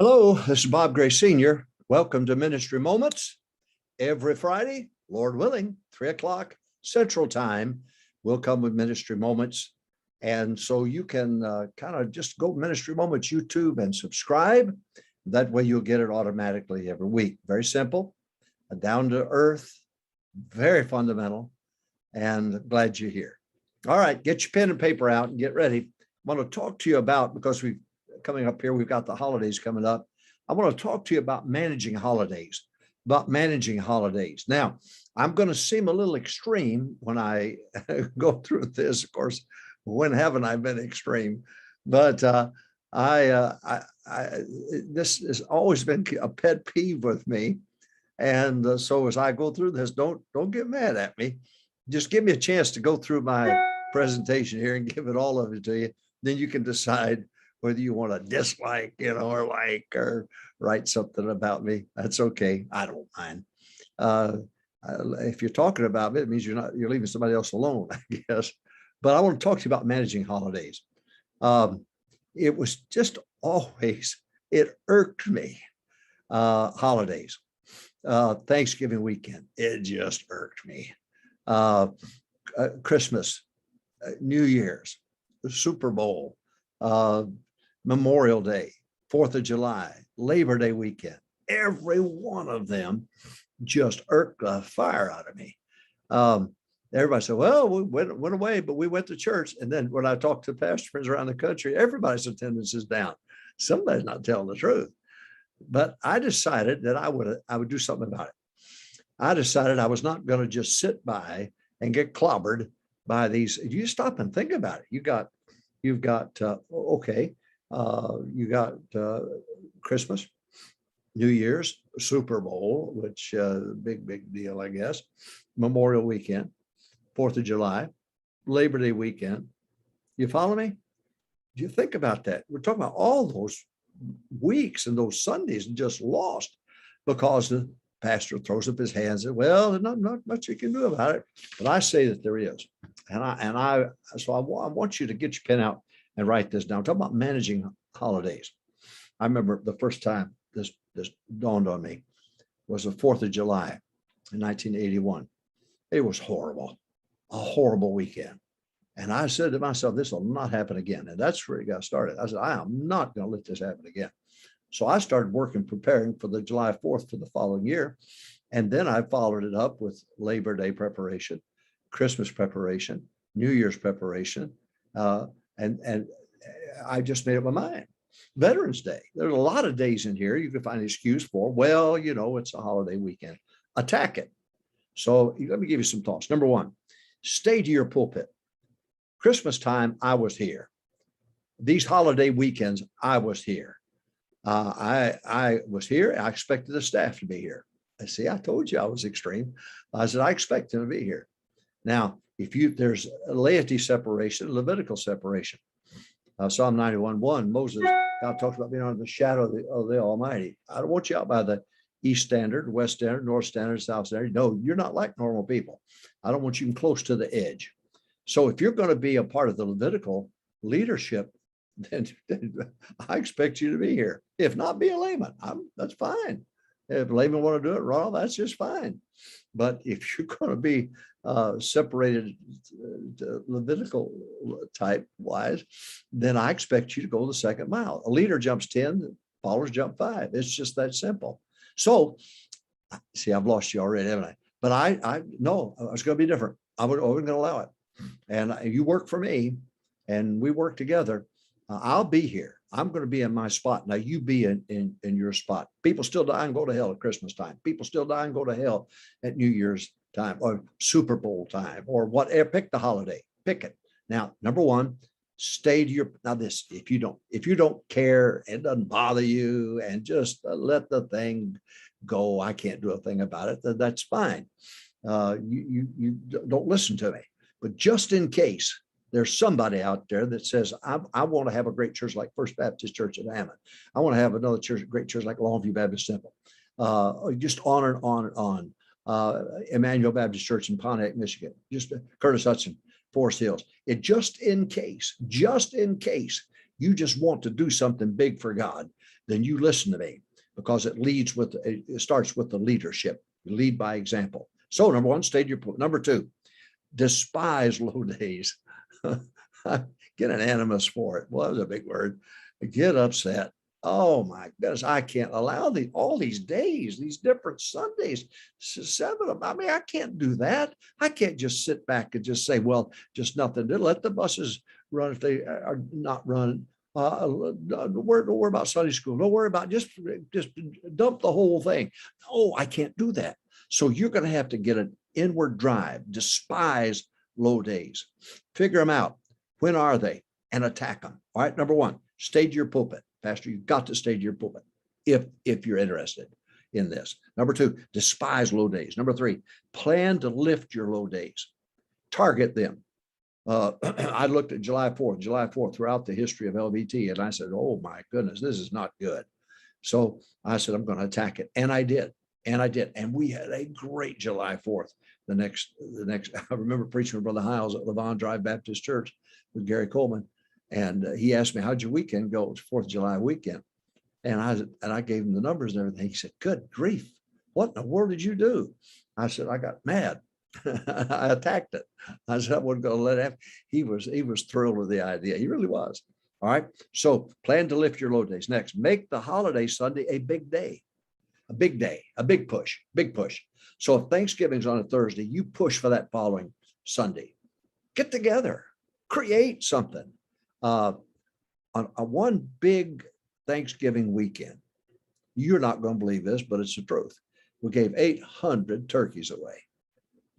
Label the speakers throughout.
Speaker 1: Hello, this is Bob Gray Sr. Welcome to Ministry Moments. Every Friday, Lord willing, 3 o'clock Central Time, we'll come with Ministry Moments. And so you can kind of just go Ministry Moments YouTube and subscribe. That way you'll get it automatically every week. Very simple, down to earth, very fundamental, and glad you're here. All right, get your pen and paper out and get ready. I want to talk to you about, because we've coming up here, we've got the holidays coming up. I want to talk to you about managing holidays, Now, I'm going to seem a little extreme when I go through this. Of course, when haven't I been extreme? But this has always been a pet peeve with me. And so as I go through this, don't get mad at me. Just give me a chance to go through my presentation here and give it all of it to you. Then you can decide whether you want to dislike, or like, or write something about me. That's okay. I don't mind. If you're talking about me, it means you're leaving somebody else alone, I guess. But I want to talk to you about managing holidays. It was just always, it irked me. Holidays, Thanksgiving weekend, it just irked me. Christmas, New Year's, the Super Bowl, Memorial Day, 4th of July, Labor Day weekend, every one of them just irked the fire out of me. Everybody said, well, we went away, but we went to church. And then when I talked to pastor friends around the country, everybody's attendance is down. Somebody's not telling the truth. But I decided that I would do something about it. I decided I was not going to just sit by and get clobbered by these. You stop and think about it. You got Christmas, New Year's, Super Bowl, which big deal, I guess, Memorial Weekend, 4th of July, Labor Day weekend. You follow me? Do you think about that? We're talking about all those weeks and those Sundays just lost because the pastor throws up his hands and, well, there's not much you can do about it. But I say that there is. So I want you to get your pen out and write this down. Talk about managing holidays. I remember the first time this dawned on me was the 4th of July in 1981. It was horrible, a horrible weekend. And I said to myself, this will not happen again. And that's where it got started. I said, I am not going to let this happen again. So I started preparing for the July 4th for the following year. And then I followed it up with Labor Day preparation, Christmas preparation, New Year's preparation, and I just made up my mind. Veterans Day. There's a lot of days in here you can find an excuse for. Well, it's a holiday weekend. Attack it. So let me give you some thoughts. Number one, stay to your pulpit. Christmas time, I was here. These holiday weekends, I was here. I was here. I expected the staff to be here. I told you I was extreme. I said, I expect them to be here. Now, there's laity separation, Levitical separation. Psalm 91:1, Moses, God talks about being under the shadow of the Almighty. I don't want you out by the East Standard, West Standard, North Standard, South Standard. No, you're not like normal people. I don't want you close to the edge. So if you're going to be a part of the Levitical leadership, then I expect you to be here. If not, be a layman. That's fine. If laymen want to do it wrong, that's just fine. But if you're going to be separated Levitical type wise, then I expect you to go the second mile. A leader jumps 10, followers jump 5. It's just that simple. So, see, I've lost you already, haven't I? But I no, it's going to be different. I wasn't going to allow it. And you work for me, and we work together. I'll be here. I'm going to be in my spot. Now you be in your spot. People still die and go to hell at Christmas time. People still die and go to hell at New Year's time or Super Bowl time or whatever. Pick the holiday. Pick it. Now, number one, stay to your. Now this, if you don't care, it doesn't bother you, and just let the thing go. I can't do a thing about it. That's fine. You don't listen to me. But just in case there's somebody out there that says, I want to have a great church like First Baptist Church of Hammond. I want to have another great church like Longview Baptist Temple. Just on and on and on. Emmanuel Baptist Church in Pontiac, Michigan. Just Curtis Hudson, Forest Hills. Just in case you just want to do something big for God, then you listen to me, because it starts with the leadership. You lead by example. So number one, stay your point. Number two, despise low days. Get an animus for it. Well, that was a big word. Get upset. Oh my goodness, I can't allow all these days, these different Sundays, 7 of them. I mean, I can't do that. I can't just sit back and just say, well, just nothing. Let the buses run if they are not running. Don't worry about Sunday school. Don't worry about just dump the whole thing. No, I can't do that. So you're going to have to get an inward drive. Despise low days. Figure them out. When are they? And attack them. All right. Number one, stay to your pulpit. Pastor, you've got to stay to your pulpit if you're interested in this. Number two, despise low days. Number three, plan to lift your low days. Target them. I looked at July 4th throughout the history of LBT, and I said, oh my goodness, this is not good. So I said, I'm going to attack it. And I did. And we had a great July 4th. The next, I remember preaching with Brother Hiles at Levon Drive Baptist Church with Gary Coleman. And he asked me, how'd your weekend go? It was 4th of July weekend. And I gave him the numbers and everything. He said, good grief, what in the world did you do? I said, I got mad. I attacked it. I said, I wasn't going to let it. He was thrilled with the idea. He really was. All right. So plan to lift your low days. Next, make the holiday Sunday a big day, a big push. So if Thanksgiving's on a Thursday, you push for that following Sunday. Get together, create something. On one big Thanksgiving weekend, you're not going to believe this, but it's the truth. We gave 800 turkeys away.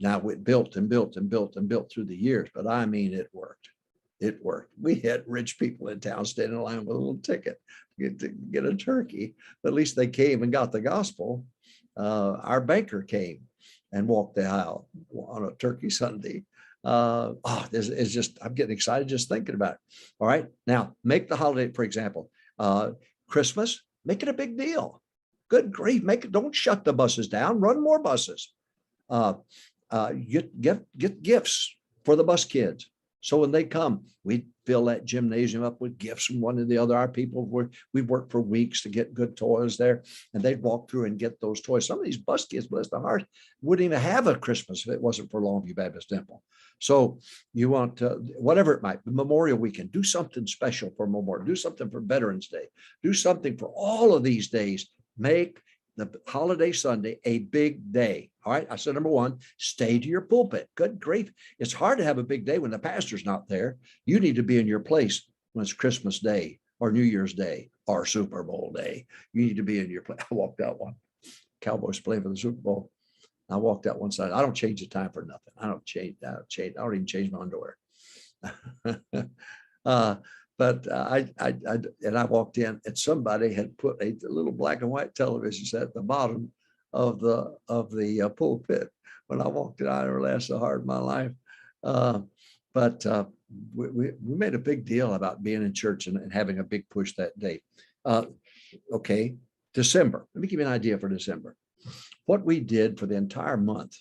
Speaker 1: Now it built and built through the years, but I mean, it worked. It worked. We had rich people in town standing in line with a little ticket to get a turkey. But at least they came and got the gospel. Our banker came and walked the aisle on a turkey Sunday. This is just, I'm getting excited just thinking about it. All right. Now make the holiday, for example, Christmas, make it a big deal. Good grief. Don't shut the buses down, run more buses. Get gifts for the bus kids. So when they come, we fill that gymnasium up with gifts from one to the other. Our people we worked for weeks to get good toys there, and they'd walk through and get those toys. Some of these bus kids, bless their heart, wouldn't even have a Christmas if it wasn't for Longview Baptist Temple. So you want whatever it might be, Memorial Weekend, do something special for Memorial, do something for Veterans Day, do something for all of these days. Make the holiday Sunday a big day. All right. I said, number one, stay to your pulpit. Good grief. It's hard to have a big day when the pastor's not there. You need to be in your place when it's Christmas Day or New Year's Day or Super Bowl day. You need to be in your place. I walked out one. Cowboys playing for the Super Bowl. I walked out one side. I don't change the time for nothing. I don't even change my underwear. But I walked in and somebody had put a little black and white television set at the bottom of the pulpit. When I walked in, I never laughed so hard in my life. But we made a big deal about being in church and having a big push that day. Okay, December. Let me give you an idea for December. What we did for the entire month,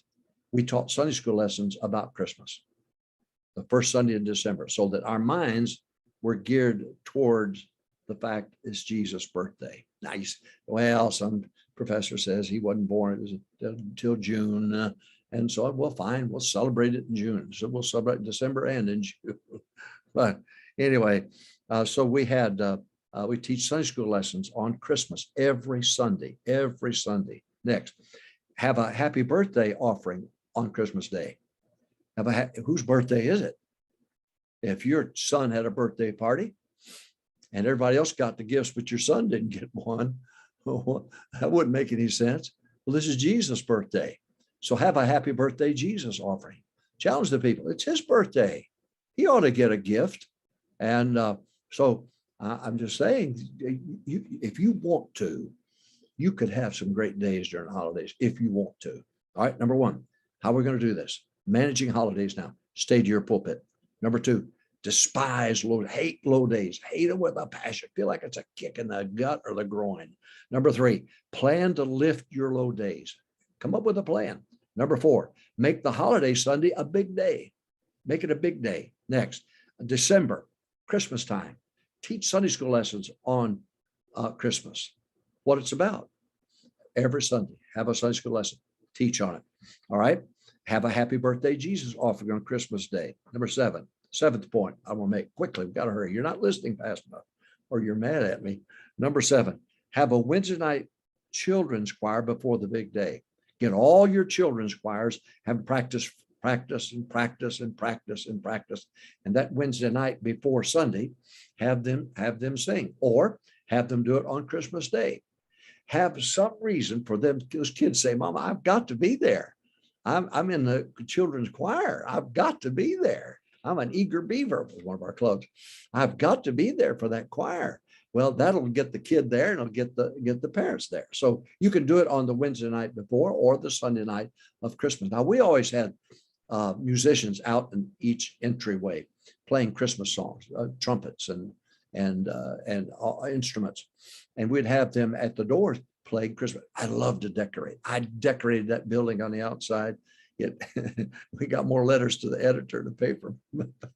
Speaker 1: we taught Sunday school lessons about Christmas, the first Sunday in December, so that our minds were geared towards the fact it's Jesus' birthday. Nice. Well, some professor says he wasn't born until June. And so, well, fine, we'll celebrate it in June. So we'll celebrate in December and in June. But anyway, so we teach Sunday school lessons on Christmas every Sunday. Next, have a happy birthday offering on Christmas Day. Whose birthday is it? If your son had a birthday party and everybody else got the gifts, but your son didn't get one, that wouldn't make any sense. Well, this is Jesus' birthday. So have a happy birthday, Jesus offering. Challenge the people. It's his birthday. He ought to get a gift. And so I'm just saying, if you want to, you could have some great days during the holidays if you want to. All right. Number one, how are we going to do this? Managing holidays now. Stay to your pulpit. Number two, hate low days, hate them with a passion. Feel like it's a kick in the gut or the groin. Number three, plan to lift your low days. Come up with a plan. Number four, make the holiday Sunday a big day. Make it a big day. Next, December, Christmas time. Teach Sunday school lessons on Christmas, what it's about. Every Sunday, have a Sunday school lesson, teach on it. All right. Have a happy birthday, Jesus offering on Christmas Day. Number 7, seventh point I want to make quickly. We've got to hurry. You're not listening fast enough or you're mad at me. Number 7, have a Wednesday night children's choir before the big day. Get all your children's choirs, have practice. And that Wednesday night before Sunday, have them sing, or have them do it on Christmas Day. Have some reason for them, those kids say, Mama, I've got to be there. I'm in the children's choir. I've got to be there. I'm an eager beaver, was one of our clubs. I've got to be there for that choir. Well, that'll get the kid there and it'll get the parents there. So you can do it on the Wednesday night before or the Sunday night of Christmas. Now, we always had musicians out in each entryway playing Christmas songs, trumpets and instruments, and we'd have them at the doors playing Christmas. I love to decorate. I decorated that building on the outside. We got more letters to the editor of the paper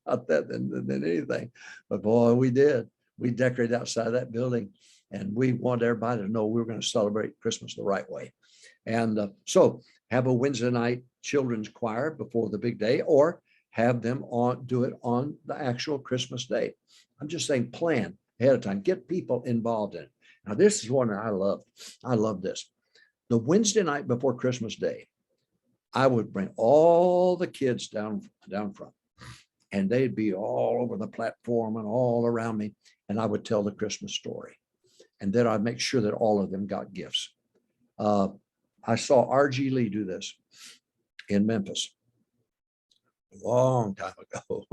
Speaker 1: about that than anything, but boy, we did. We decorated outside of that building, and we wanted everybody to know we were going to celebrate Christmas the right way. And so have a Wednesday night children's choir before the big day, or have them do it on the actual Christmas day. I'm just saying, plan ahead of time, get people involved in it. Now, this is one that I love. I love this. The Wednesday night before Christmas Day, I would bring all the kids down front, and they'd be all over the platform and all around me. And I would tell the Christmas story. And then I'd make sure that all of them got gifts. I saw R.G. Lee do this in Memphis a long time ago.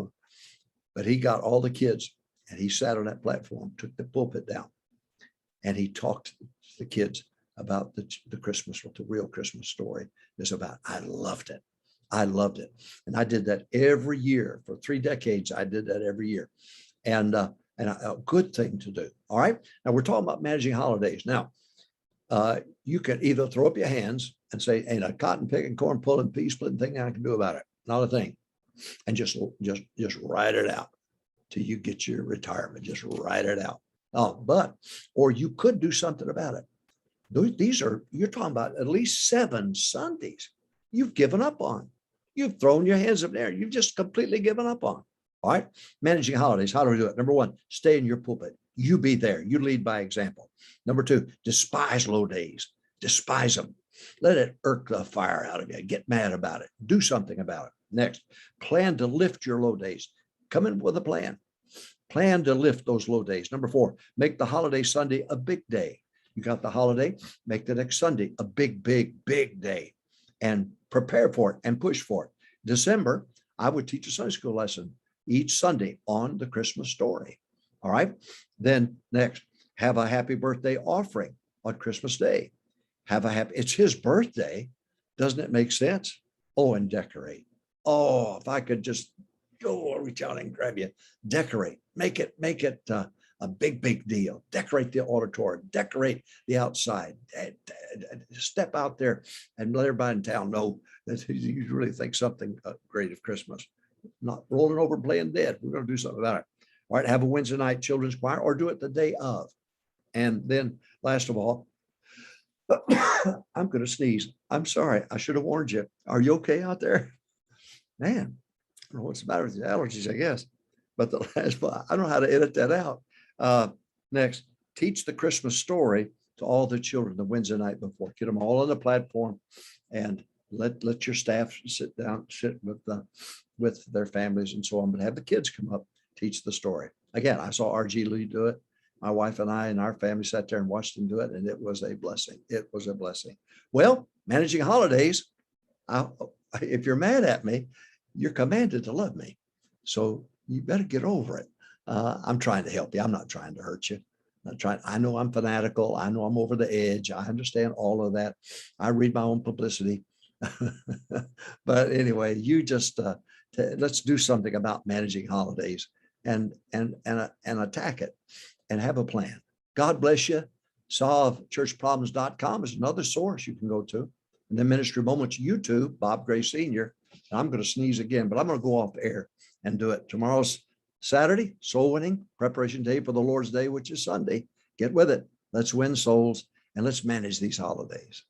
Speaker 1: But he got all the kids and he sat on that platform, took the pulpit down, and he talked to the kids about the Christmas, what the real Christmas story is about. I loved it. I loved it. And I did that every year for 3 decades. I did that every year. And a good thing to do. All right. Now we're talking about managing holidays. Now, you can either throw up your hands and say, ain't a cotton picking, corn pulling, pea splitting thing I can do about it. Not a thing. And just ride it out till you get your retirement. Just ride it out. Or you could do something about it. You're talking about at least 7 Sundays you've given up on. You've thrown your hands up there. You've just completely given up on. All right. Managing holidays. How do we do it? Number 1, stay in your pulpit. You be there. You lead by example. Number 2, despise low days. Despise them. Let it irk the fire out of you. Get mad about it. Do something about it. Next, plan to lift your low days. Come in with a plan. Plan to lift those low days. Number 4, make the holiday Sunday a big day. You got the holiday, make the next Sunday a big, big, big day, and prepare for it and push for it. December, I would teach a Sunday school lesson each Sunday on the Christmas story. All right. Then next, have a happy birthday offering on Christmas Day. It's his birthday. Doesn't it make sense? Oh, and decorate. Oh, if I could just go reach out and grab you, decorate, make it a big, big deal. Decorate the auditorium, decorate the outside, step out there and let everybody in town know that you really think something great of Christmas. Not rolling over playing dead. We're going to do something about it. All right, have a Wednesday night children's choir or do it the day of. And then last of all, I'm going to sneeze. I'm sorry. I should have warned you. Are you okay out there? Man, I don't know what's the matter with the allergies, I guess. But the last one, I don't know how to edit that out. Next, teach the Christmas story to all the children the Wednesday night before. Get them all on the platform and let your staff sit with their families and so on, but have the kids come up, teach the story. Again, I saw R.G. Lee do it. My wife and I and our family sat there and watched him do it, and it was a blessing. It was a blessing. Well, managing holidays, if you're mad at me, you're commanded to love me. So you better get over it. I'm trying to help you. I'm not trying to hurt you. I know I'm fanatical. I know I'm over the edge. I understand all of that. I read my own publicity. But anyway, you just let's do something about managing holidays and attack it and have a plan. God bless you. SolveChurchProblems.com is another source you can go to. And then Ministry Moments YouTube, Bob Gray Sr. And I'm going to sneeze again, but I'm going to go off air and do it. Tomorrow's Saturday, soul winning, preparation day for the Lord's Day, which is Sunday. Get with it. Let's win souls and let's manage these holidays.